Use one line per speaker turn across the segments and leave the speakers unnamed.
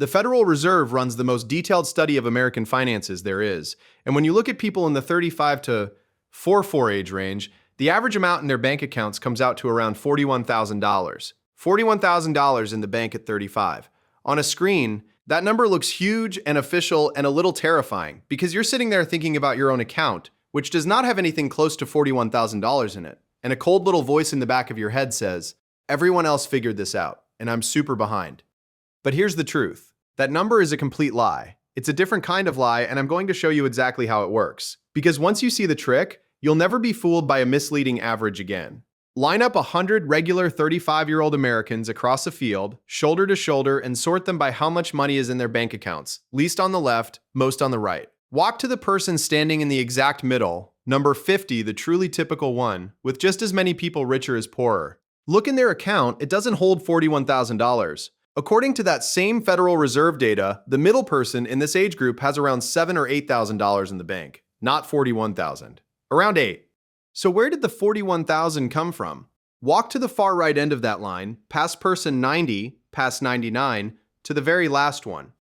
The Federal Reserve runs the most detailed study of American finances there is, and when you look at people in the 35 to 44 age range, the average amount in their bank accounts comes out to around $41,000. $41,000 in the bank at 35. On a screen, that number looks huge and official and a little terrifying because you're sitting there thinking about your own account, which does not have anything close to $41,000 in it. And a cold little voice in the back of your head says, everyone else figured this out, and I'm super behind. But here's the truth. That number is a complete lie. It's a different kind of lie, and I'm going to show you exactly how it works. Because once you see the trick, you'll never be fooled by a misleading average again. Line up 100 regular 35-year-old Americans across a field, shoulder to shoulder, and sort them by how much money is in their bank accounts, least on the left, most on the right. Walk to the person standing in the exact middle, number 50, the truly typical one, with just as many people richer as poorer. Look in their account, it doesn't hold $41,000. According to that same Federal Reserve data, the middle person in this age group has around $7,000 or $8,000 in the bank, not $41,000. Around 8. So where did the $41,000 come from? Walk to the far right end of that line, past person 90, past 99, to the very last one.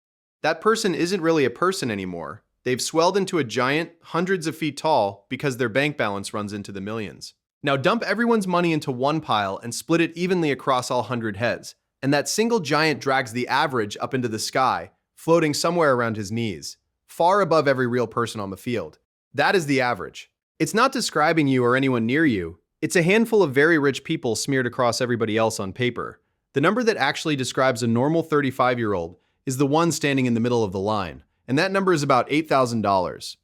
That person isn't really a person anymore. They've swelled into a giant, hundreds of feet tall, because their bank balance runs into the millions. Now dump everyone's money into one pile and split it evenly across all 100 heads, and that single giant drags the average up into the sky, floating somewhere around his knees, far above every real person on the field. That is the average. It's not describing you or anyone near you. It's a handful of very rich people smeared across everybody else on paper. The number that actually describes a normal 35-year-old is the one standing in the middle of the line, and that number is about $8,000.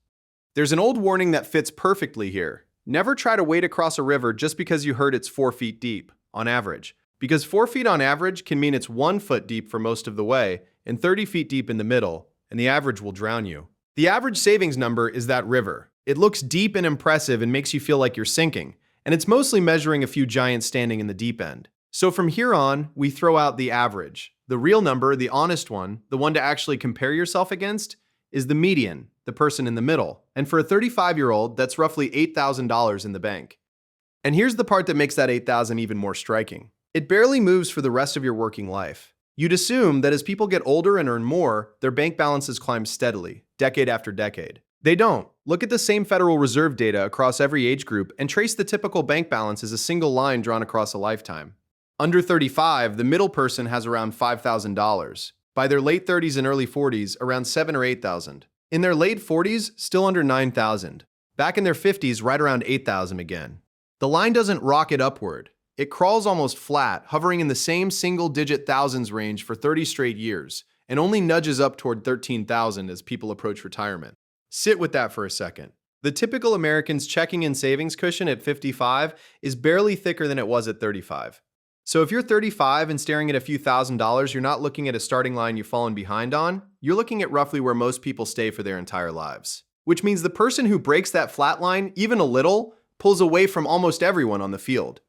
There's an old warning that fits perfectly here. Never try to wade across a river just because you heard it's 4 feet deep, on average. Because 4 feet on average can mean it's 1 foot deep for most of the way and 30 feet deep in the middle, and the average will drown you. The average savings number is that river. It looks deep and impressive and makes you feel like you're sinking, and it's mostly measuring a few giants standing in the deep end. So from here on, we throw out the average. The real number, the honest one, the one to actually compare yourself against, is the median, the person in the middle. And for a 35-year-old, that's roughly $8,000 in the bank. And here's the part that makes that $8,000 even more striking. It barely moves for the rest of your working life. You'd assume that as people get older and earn more, their bank balances climb steadily, decade after decade. They don't. Look at the same Federal Reserve data across every age group and trace the typical bank balance as a single line drawn across a lifetime. Under 35, the middle person has around $5,000. By their late 30s and early 40s, around $7,000 or $8,000. In their late 40s, still under $9,000. Back in their 50s, right around $8,000 again. The line doesn't rocket upward. It crawls almost flat, hovering in the same single-digit thousands range for 30 straight years, and only nudges up toward $13,000 as people approach retirement. Sit with that for a second. The typical American's checking and savings cushion at 55 is barely thicker than it was at 35. So if you're 35 and staring at a few $1,000s, you're not looking at a starting line you've fallen behind on. You're looking at roughly where most people stay for their entire lives. Which means the person who breaks that flat line, even a little, pulls away from almost everyone on the field.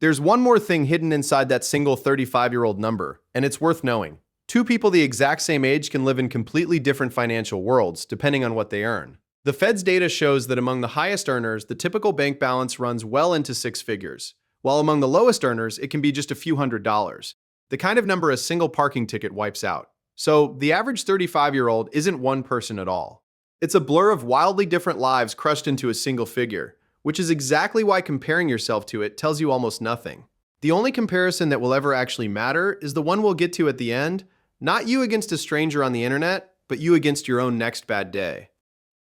There's one more thing hidden inside that single 35-year-old number, and it's worth knowing. Two people the exact same age can live in completely different financial worlds, depending on what they earn. The Fed's data shows that among the highest earners, the typical bank balance runs well into 6 figures, while among the lowest earners, it can be just a few $100s, the kind of number a single parking ticket wipes out. So the average 35-year-old isn't one person at all. It's a blur of wildly different lives crushed into a single figure, which is exactly why comparing yourself to it tells you almost nothing. The only comparison that will ever actually matter is the one we'll get to at the end, not you against a stranger on the internet, but you against your own next bad day.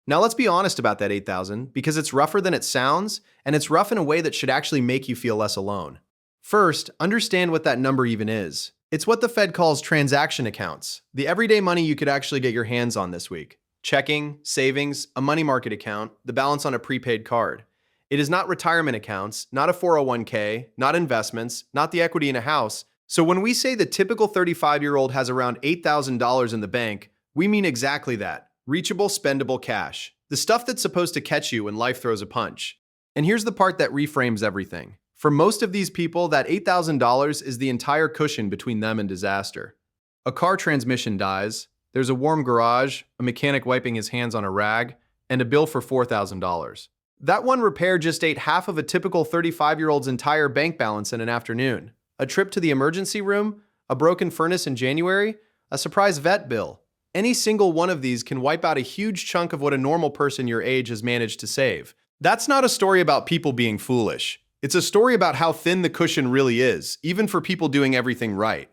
Now let's be honest about that 8,000, because it's rougher than it sounds, and it's rough in a way that should actually make you feel less alone. First, understand what that number even is. It's what the Fed calls transaction accounts, the everyday money you could actually get your hands on this week. Checking, savings, a money market account, the balance on a prepaid card. It is not retirement accounts, not a 401k, not investments, not the equity in a house. So when we say the typical 35-year-old has around $8,000 in the bank, we mean exactly that. Reachable, spendable cash. The stuff that's supposed to catch you when life throws a punch. And here's the part that reframes everything. For most of these people, that $8,000 is the entire cushion between them and disaster. A car transmission dies, there's a warm garage, a mechanic wiping his hands on a rag, and a bill for $4,000. That one repair just ate half of a typical 35-year-old's entire bank balance in an afternoon. A trip to the emergency room, a broken furnace in January, a surprise vet bill. Any single one of these can wipe out a huge chunk of what a normal person your age has managed to save. That's not a story about people being foolish. It's a story about how thin the cushion really is, even for people doing everything right.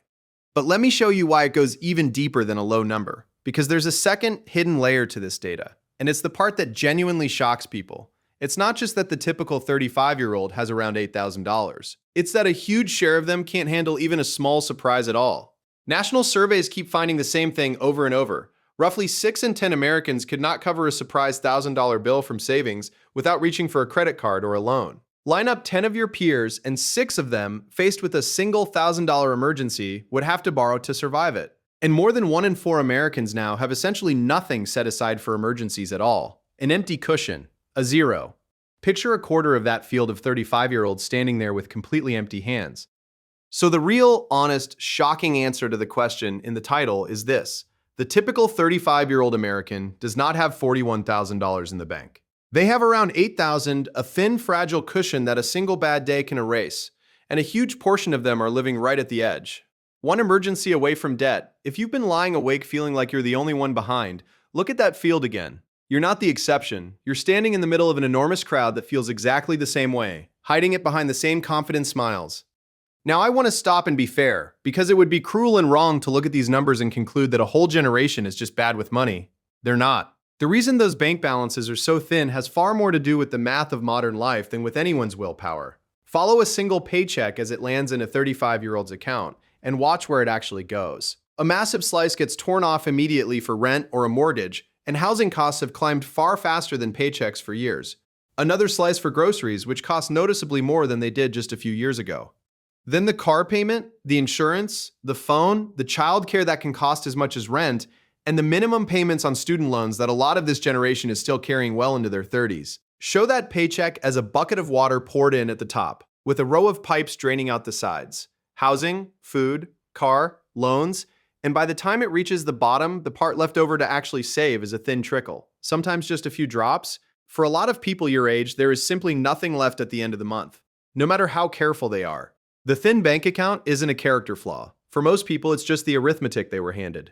But let me show you why it goes even deeper than a low number, because there's a second hidden layer to this data, and it's the part that genuinely shocks people. It's not just that the typical 35-year-old has around $8,000. It's that a huge share of them can't handle even a small surprise at all. National surveys keep finding the same thing over and over. Roughly 6 in 10 Americans could not cover a surprise $1,000 bill from savings without reaching for a credit card or a loan. Line up 10 of your peers, and 6 of them, faced with a single $1,000 emergency, would have to borrow to survive it. And more than 1 in 4 Americans now have essentially nothing set aside for emergencies at all. An empty cushion. A zero. Picture a quarter of that field of 35-year-olds standing there with completely empty hands. So the real, honest, shocking answer to the question in the title is this. The typical 35-year-old American does not have $41,000 in the bank. They have around $8,000, a thin, fragile cushion that a single bad day can erase, and a huge portion of them are living right at the edge. One emergency away from debt. If you've been lying awake feeling like you're the only one behind, look at that field again. You're not the exception. You're standing in the middle of an enormous crowd that feels exactly the same way, hiding it behind the same confident smiles. Now, I want to stop and be fair, because it would be cruel and wrong to look at these numbers and conclude that a whole generation is just bad with money. They're not. The reason those bank balances are so thin has far more to do with the math of modern life than with anyone's willpower. Follow a single paycheck as it lands in a 35-year-old's account, and watch where it actually goes. A massive slice gets torn off immediately for rent or a mortgage, and housing costs have climbed far faster than paychecks for years. Another slice for groceries, which cost noticeably more than they did just a few years ago. Then the car payment, the insurance, the phone, the childcare that can cost as much as rent, and the minimum payments on student loans that a lot of this generation is still carrying well into their 30s. Show that paycheck as a bucket of water poured in at the top, with a row of pipes draining out the sides. Housing, food, car, loans, and by the time it reaches the bottom, the part left over to actually save is a thin trickle, sometimes just a few drops. For a lot of people your age, there is simply nothing left at the end of the month, no matter how careful they are. The thin bank account isn't a character flaw. For most people, it's just the arithmetic they were handed.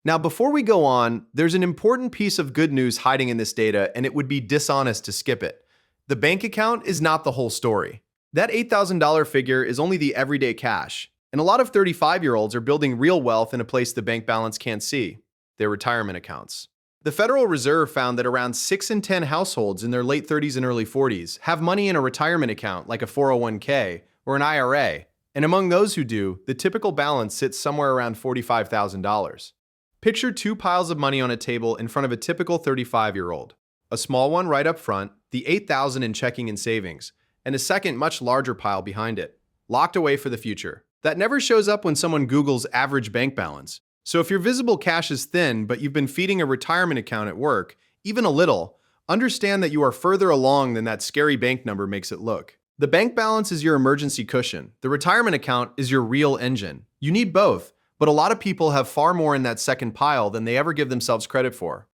Now, before we go on, there's an important piece of good news hiding in this data, and it would be dishonest to skip it. The bank account is not the whole story. That $8,000 figure is only the everyday cash, and a lot of 35-year-olds are building real wealth in a place the bank balance can't see, their retirement accounts. The Federal Reserve found that around 6 in 10 households in their late 30s and early 40s have money in a retirement account like a 401k or an IRA, and among those who do, the typical balance sits somewhere around $45,000. Picture 2 piles of money on a table in front of a typical 35-year-old. A small one right up front, the $8,000 in checking and savings, and a second much larger pile behind it, locked away for the future. That never shows up when someone Googles average bank balance. So if your visible cash is thin, but you've been feeding a retirement account at work, even a little, understand that you are further along than that scary bank number makes it look. The bank balance is your emergency cushion. The retirement account is your real engine. You need both, but a lot of people have far more in that second pile than they ever give themselves credit for.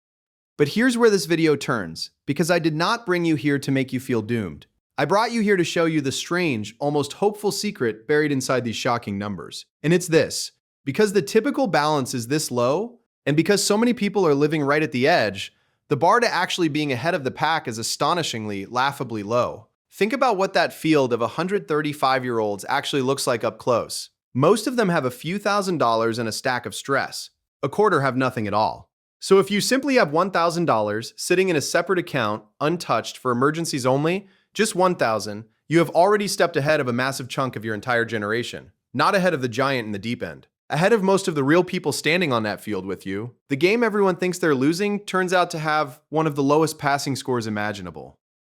But here's where this video turns, because I did not bring you here to make you feel doomed. I brought you here to show you the strange, almost hopeful secret buried inside these shocking numbers. And it's this. Because the typical balance is this low, and because so many people are living right at the edge, the bar to actually being ahead of the pack is astonishingly, laughably low. Think about what that field of 135-year-olds actually looks like up close. Most of them have a few $1,000s and a stack of stress. A quarter have nothing at all. So if you simply have $1,000 sitting in a separate account, untouched for emergencies only, just $1,000, you have already stepped ahead of a massive chunk of your entire generation. Not ahead of the giant in the deep end. Ahead of most of the real people standing on that field with you. The game everyone thinks they're losing turns out to have one of the lowest passing scores imaginable.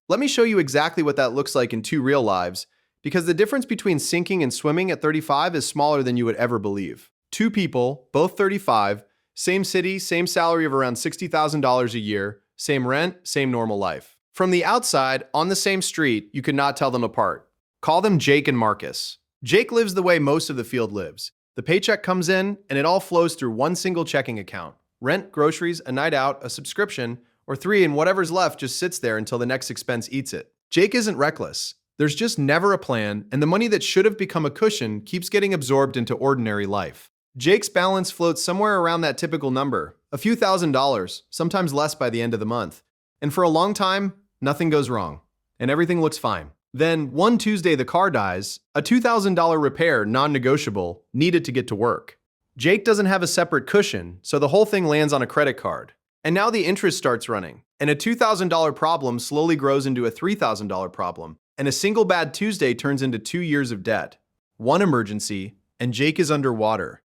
Let me show you exactly what that looks like in 2 real lives, because the difference between sinking and swimming at 35 is smaller than you would ever believe. 2 people, both 35, same city, same salary of around $60,000 a year, same rent, same normal life. From the outside, on the same street, you could not tell them apart. Call them Jake and Marcus. Jake lives the way most of the field lives. The paycheck comes in, and it all flows through one single checking account. Rent, groceries, a night out, a subscription, or 3, and whatever's left just sits there until the next expense eats it. Jake isn't reckless. There's just never a plan, and the money that should have become a cushion keeps getting absorbed into ordinary life. Jake's balance floats somewhere around that typical number, a few $1,000s, sometimes less by the end of the month. And for a long time, nothing goes wrong, and everything looks fine. Then, one Tuesday the car dies, a $2,000 repair, non-negotiable, needed to get to work. Jake doesn't have a separate cushion, so the whole thing lands on a credit card. And now the interest starts running, and a $2,000 problem slowly grows into a $3,000 problem, and a single bad Tuesday turns into 2 years of debt. One emergency, and Jake is underwater.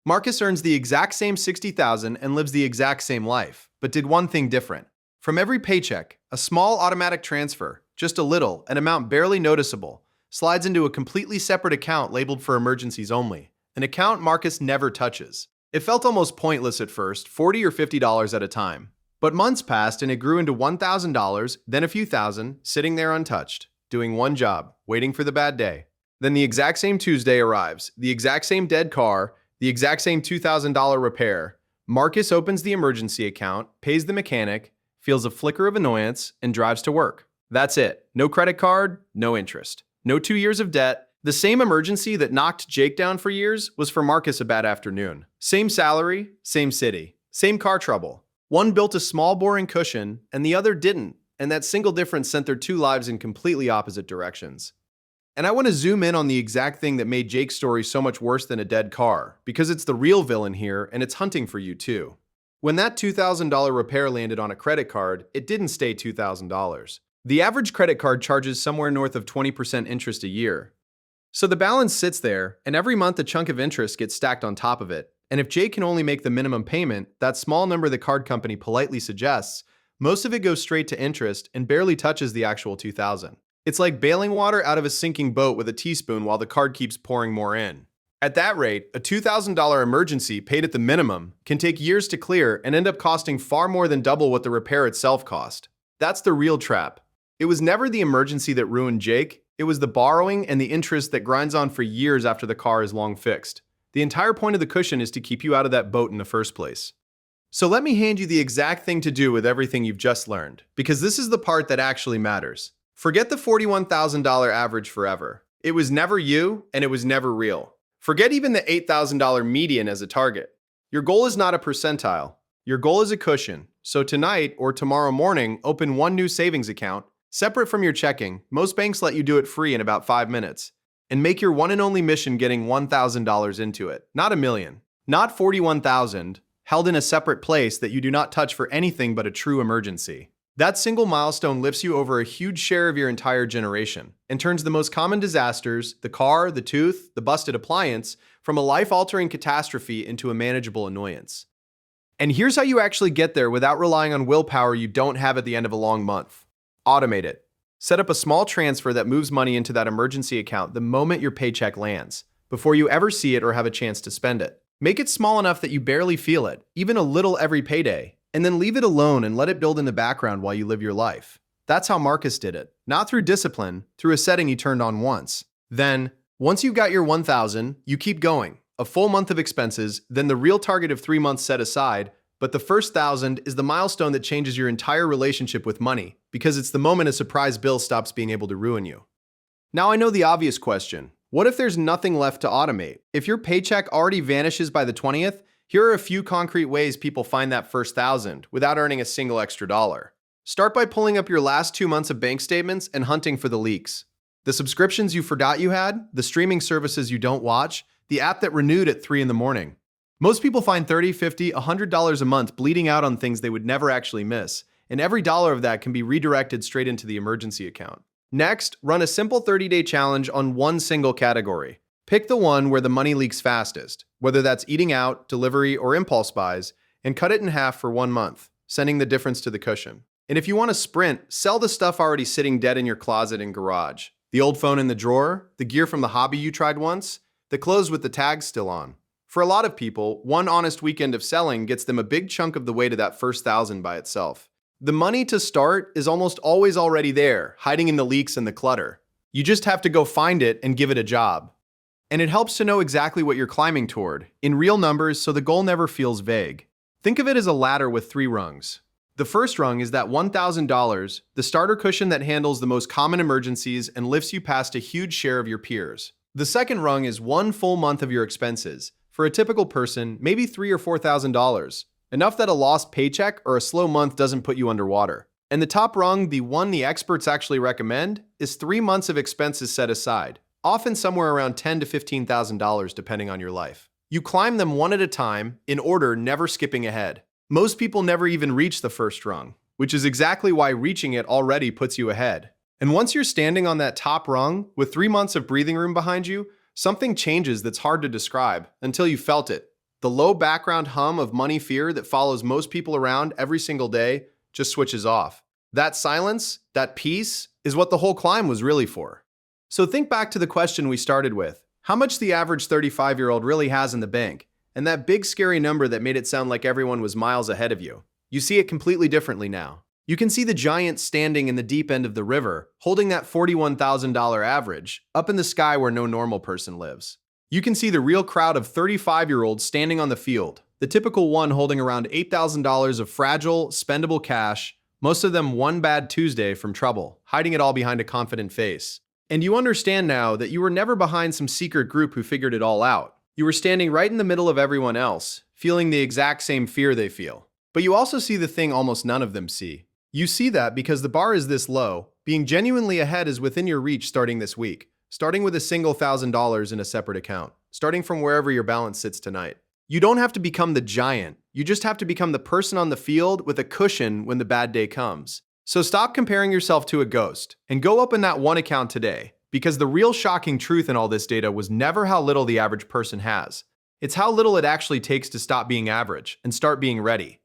Marcus earns the exact same $60,000 and lives the exact same life, but did one thing different. From every paycheck, a small automatic transfer, just a little, an amount barely noticeable, slides into a completely separate account labeled for emergencies only, an account Marcus never touches. It felt almost pointless at first, $40 or $50 at a time. But months passed and it grew into $1,000, then a few thousand, sitting there untouched, doing one job, waiting for the bad day. Then the exact same Tuesday arrives, the exact same dead car, the exact same $2,000 repair. Marcus opens the emergency account, pays the mechanic, feels a flicker of annoyance, and drives to work. That's it. No credit card, no interest. No 2 years of debt. The same emergency that knocked Jake down for years was for Marcus a bad afternoon. Same salary, same city, same car trouble. One built a small boring cushion, and the other didn't, and that single difference sent their two lives in completely opposite directions. And I want to zoom in on the exact thing that made Jake's story so much worse than a dead car, because it's the real villain here, and it's hunting for you too. When that $2,000 repair landed on a credit card, it didn't stay $2,000. The average credit card charges somewhere north of 20% interest a year. So the balance sits there, and every month a chunk of interest gets stacked on top of it. And if Jake can only make the minimum payment, that small number the card company politely suggests, most of it goes straight to interest and barely touches the actual $2,000. It's like bailing water out of a sinking boat with a teaspoon while the card keeps pouring more in. At that rate, a $2,000 emergency paid at the minimum can take years to clear and end up costing far more than double what the repair itself cost. That's the real trap. It was never the emergency that ruined Jake, it was the borrowing and the interest that grinds on for years after the car is long fixed. The entire point of the cushion is to keep you out of that boat in the first place. So let me hand you the exact thing to do with everything you've just learned, because this is the part that actually matters. Forget the $41,000 average forever. It was never you, and it was never real. Forget even the $8,000 median as a target. Your goal is not a percentile. Your goal is a cushion. So tonight or tomorrow morning, open one new savings account, separate from your checking. Most banks let you do it free in about 5 minutes. And make your one and only mission getting $1,000 into it, not $1 million. Not $41,000, held in a separate place that you do not touch for anything but a true emergency. That single milestone lifts you over a huge share of your entire generation and turns the most common disasters, the car, the tooth, the busted appliance, from a life-altering catastrophe into a manageable annoyance. And here's how you actually get there without relying on willpower you don't have at the end of a long month. Automate it. Set up a small transfer that moves money into that emergency account the moment your paycheck lands, before you ever see it or have a chance to spend it. Make it small enough that you barely feel it, even a little every payday, and then leave it alone and let it build in the background while you live your life. That's how Marcus did it. Not through discipline, through a setting he turned on once. Then, once you've got your $1,000, you keep going. A full month of expenses, then the real target of 3 months set aside, but the first $1,000 is the milestone that changes your entire relationship with money, because it's the moment a surprise bill stops being able to ruin you. Now I know the obvious question. What if there's nothing left to automate? If your paycheck already vanishes by the 20th, here are a few concrete ways people find that first $1,000 without earning a single extra dollar. Start by pulling up your last 2 months of bank statements and hunting for the leaks. The subscriptions you forgot you had, the streaming services you don't watch, the app that renewed at 3 in the morning. Most people find $30, $50, $100 a month bleeding out on things they would never actually miss, and every dollar of that can be redirected straight into the emergency account. Next, run a simple 30-day challenge on one single category. Pick the one where the money leaks fastest, whether that's eating out, delivery, or impulse buys, and cut it in half for 1 month, sending the difference to the cushion. And if you want to sprint, sell the stuff already sitting dead in your closet and garage. The old phone in the drawer, the gear from the hobby you tried once, the clothes with the tags still on. For a lot of people, one honest weekend of selling gets them a big chunk of the way to that first $1,000 by itself. The money to start is almost always already there, hiding in the leaks and the clutter. You just have to go find it and give it a job. And it helps to know exactly what you're climbing toward, in real numbers, so the goal never feels vague. Think of it as a ladder with 3 rungs. The first rung is that $1,000, the starter cushion that handles the most common emergencies and lifts you past a huge share of your peers. The second rung is 1 full month of your expenses. For a typical person, maybe $3,000 or $4,000. Enough that a lost paycheck or a slow month doesn't put you underwater. And the top rung, the one the experts actually recommend, is 3 months of expenses set aside, often somewhere around $10,000 to $15,000 depending on your life. You climb them one at a time, in order, never skipping ahead. Most people never even reach the first rung, which is exactly why reaching it already puts you ahead. And once you're standing on that top rung, with 3 months of breathing room behind you, something changes that's hard to describe until you felt it. The low background hum of money fear that follows most people around every single day just switches off. That silence, that peace, is what the whole climb was really for. So think back to the question we started with. How much the average 35-year-old really has in the bank, and that big scary number that made it sound like everyone was miles ahead of you. You see it completely differently now. You can see the giant standing in the deep end of the river, holding that $41,000 average, up in the sky where no normal person lives. You can see the real crowd of 35-year-olds standing on the field, the typical one holding around $8,000 of fragile, spendable cash, most of them one bad Tuesday from trouble, hiding it all behind a confident face. And you understand now that you were never behind some secret group who figured it all out. You were standing right in the middle of everyone else, feeling the exact same fear they feel. But you also see the thing almost none of them see. You see that because the bar is this low, being genuinely ahead is within your reach starting this week, starting with a single $1,000 in a separate account, starting from wherever your balance sits tonight. You don't have to become the giant, you just have to become the person on the field with a cushion when the bad day comes. So stop comparing yourself to a ghost, and go open that one account today, because the real shocking truth in all this data was never how little the average person has. It's how little it actually takes to stop being average and start being ready.